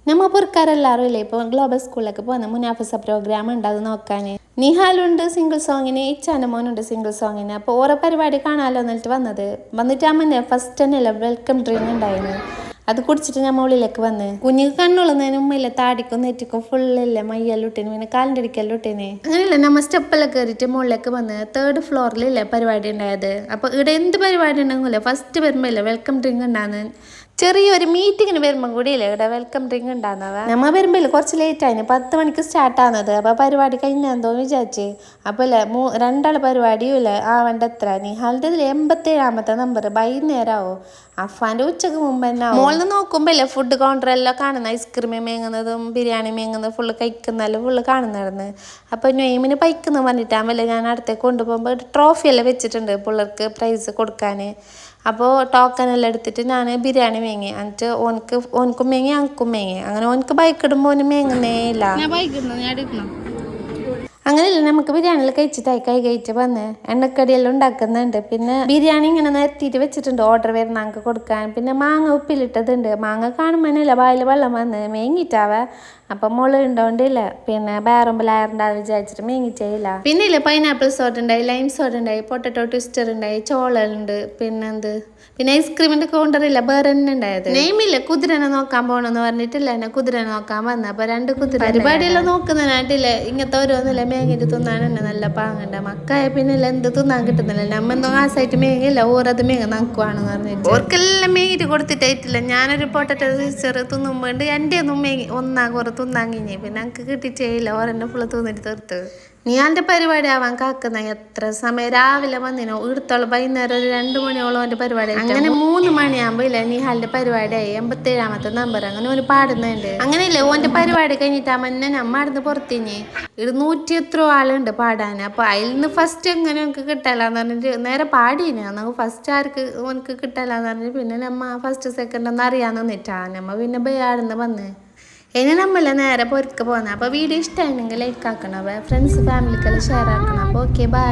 നമ്മ പുറക്കാരെല്ലാവരും ഇല്ലേ ഇപ്പോൾ ഗ്ലോബൽ സ്കൂളിലൊക്കെ പോകുന്ന മുനാഫസ പ്രോഗ്രാം ഉണ്ട് അത് നോക്കാൻ. നിഹാലുണ്ട് സിംഗിൾ സോങ്ങിന്, ഇച്ചാൻ്റെ മോനുണ്ട് സിംഗിൾ സോങ്ങിന്. അപ്പോൾ ഓരോ പരിപാടി കാണാമല്ലോ എന്നിട്ട് വന്നിട്ട് അമ്മ ഫസ്റ്റ് തന്നെയല്ല വെൽക്കം ഡ്രിങ്ക് ഉണ്ടായിരുന്നു. അത് കുടിച്ചിട്ട് ഞാൻ മുകളിലേക്ക് വന്ന് കുഞ്ഞിക്ക് കണ്ണുള്ളുന്നതിന് ഉമ്മയില്ല താടിക്കും നെറ്റിക്കും ഫുള്ളില്ല മയ്യെല്ലുട്ടിന് പിന്നെ കാലിൻ്റെ അടിക്കെല്ലുട്ടിന് അങ്ങനെയല്ല നമ്മൾ സ്റ്റെപ്പെല്ലാം കയറിയിട്ട് മുകളിലേക്ക് വന്ന് 3rd ഫ്ലോറിലില്ലേ പരിപാടി ഉണ്ടായത്. അപ്പോൾ ഇവിടെ എന്ത് പരിപാടി ഉണ്ടെങ്കിലേ ഫസ്റ്റ് വരുമ്പോൾ ഇല്ല വെൽക്കം ഡ്രിങ്ക് ഉണ്ടാകുന്ന ചെറിയൊരു മീറ്റിങ്ങിന് വരുമ്പോൾ കൂടിയില്ലേ ഇവിടെ വെൽക്കം ഡ്രിങ്ക് ഉണ്ടാകുന്നവ. നമ്മൾ വരുമ്പോൾ കുറച്ച് ലേറ്റ് ആയിന് 10 മണിക്ക് സ്റ്റാർട്ടാകുന്നത്. അപ്പോൾ പരിപാടി കഴിഞ്ഞെന്തോ വിചാരിച്ച് അപ്പോൾ ഇല്ലേ 2 പരിപാടിയും ഇല്ലേ ആവേണ്ട എത്ര നിഹാലിൻ്റെ 87ാമത്തെ നമ്പർ വൈകുന്നേരമാവും. അഫാൻ്റെ ഉച്ചക്ക് മുമ്പ് തന്നെ മോളിൽ നോക്കുമ്പോൾ ഇല്ലേ ഫുഡ് കൗണ്ടറെല്ലാം കാണുന്ന ഐസ്ക്രീം മേങ്ങുന്നതും ബിരിയാണി മേങ്ങുന്നതും ഫുള്ള് കഴിക്കുന്നതെല്ലാം ഫുള്ള് കാണുന്നായിരുന്നു. അപ്പോൾ നെയ്മിന് പൈക്കുന്നു പറഞ്ഞിട്ടാകുമ്പോൾ ഞാൻ അടുത്തേക്ക് കൊണ്ടുപോകുമ്പോൾ ട്രോഫിയെല്ലാം വെച്ചിട്ടുണ്ട് പിള്ളേർക്ക് പ്രൈസ് കൊടുക്കാൻ. അപ്പോൾ ടോക്കനെല്ലാം എടുത്തിട്ട് ഞാൻ ബിരിയാണി മേങ്ങി എന്നിട്ട് ഓനക്കും മേങ്ങി അനക്കും മേങ്ങി. അങ്ങനെ ഓനക്ക് ബൈക്ക് ഇടുമ്പോൾ ഓന് മേങ്ങുന്നേ ഇല്ല. അങ്ങനെയല്ല നമുക്ക് ബിരിയാണിയെല്ലാം കഴിച്ചിട്ട് വന്ന് എണ്ണക്കടിയെല്ലാം ഉണ്ടാക്കുന്നുണ്ട്. പിന്നെ ബിരിയാണി ഇങ്ങനെ നിരത്തിയിട്ട് വെച്ചിട്ടുണ്ട് ഓർഡർ വരുന്ന ഞങ്ങൾക്ക് കൊടുക്കാൻ. പിന്നെ മാങ്ങ ഉപ്പിലിട്ടതുണ്ട്. മാങ്ങ കാണുമ്പോഴല്ല വായിൽ വെള്ളം വന്ന് മേങ്ങിട്ടാവേ. അപ്പം മുളക് ഉണ്ടോണ്ടില്ല പിന്നെ വേറുമ്പോഴാറുണ്ടാന്ന് വിചാരിച്ചിട്ട് മേങ്ങിച്ചേയില്ല. പിന്നെ ഇല്ല പൈനാപ്പിൾ സോഡ ഉണ്ടായി, ലൈം സോഡ ഉണ്ടായി, പൊട്ടറ്റോ ട്വിസ്റ്റർ ഉണ്ടായി, ചോളുണ്ട്, പിന്നെ ഐസ്ക്രീമിന്റെ കൗണ്ടറില്ല വേറെ തന്നെ ഉണ്ടായത്. നെയ്മില്ല കുതിരനെ നോക്കാൻ പോകണമെന്ന് പറഞ്ഞിട്ടില്ല എന്നെ കുതിരനെ നോക്കാൻ വന്ന. അപ്പോൾ 2 കുതിര പരിപാടിയെല്ലാം നോക്കുന്നതിനായിട്ടില്ലേ ഇങ്ങനത്തെ ഓരോന്നില്ല മേങ്ങിട്ട് തിന്നാൻ തന്നെ നല്ല പാങ്ങണ്ട. മക്കായ പിന്നെ എന്ത് തിന്നാൻ കിട്ടുന്നില്ല. നമ്മ എന്തോ ആസായിട്ട് മേങ്ങില്ല ഓരത് മേങ്ങ നക്കുവാണെന്ന് പറഞ്ഞിട്ട് ഓർക്കെല്ലാം മേങ്ങിട്ട് കൊടുത്തിട്ടായിട്ടില്ല. ഞാനൊരു പൊട്ടറ്റോ ട്വിസ്റ്റർ തിന്നുമ്പോണ്ട് എൻ്റെ ഒന്നും മേങ്ങി ഒന്നാകുറ തിന്നാങ്ങിഞ്ഞ് പിന്നെ എനിക്ക് കിട്ടിച്ചേയില്ല ഓരെന്നെ ഫുള്ള് തിന്നിട്ട് തീർത്ത്. നിഹാലിൻ്റെ പരിപാടി ആവാൻ കാക്കുന്ന എത്ര സമയം രാവിലെ വന്നിനോ ഇടത്തോളം വൈകുന്നേരം ഒരു 2 മണിയോളം എൻ്റെ പരിപാടി. അങ്ങനെ 3 മണിയാകുമ്പോൾ ഇല്ല നിഹാലിൻ്റെ പരിപാടിയായി 87ാമത്തെ നമ്പർ. അങ്ങനെ ഒരു പാടുന്നുണ്ട്. അങ്ങനെയില്ലേ ഓൻ്റെ പരിപാടി കഴിഞ്ഞിട്ടാകുമ്പോൾ തന്നെ നമ്മ അടുന്ന് പുറത്തിഞ്ഞ് 100 എത്രയോ ആളുണ്ട് പാടാൻ. അപ്പോൾ അതിൽ നിന്ന് ഫസ്റ്റ് എങ്ങനെ എനിക്ക് കിട്ടലാന്ന് പറഞ്ഞിട്ട് നേരെ പാടീനെ നമുക്ക് ഫസ്റ്റ് ആർക്ക് ഓനക്ക് കിട്ടലാന്ന് പറഞ്ഞിട്ട് പിന്നെ നമ്മ ഫസ്റ്റ് സെക്കൻഡ് ഒന്നും അറിയാൻ നിന്നിട്ടാണ് നമ്മ പിന്നെ ബയാടുന്ന് വന്ന് ഇനി നമ്മളെ നേരെ പൊരിക്ക പോകുന്നത്. അപ്പോൾ വീഡിയോ ഇഷ്ടമായിരുന്നെങ്കിൽ ലൈക്ക് ആക്കണം, ഫ്രണ്ട്സ് ഫാമിലിക്കെല്ലാം ഷെയർ ആക്കണം. അപ്പോൾ ഓക്കെ ബൈ.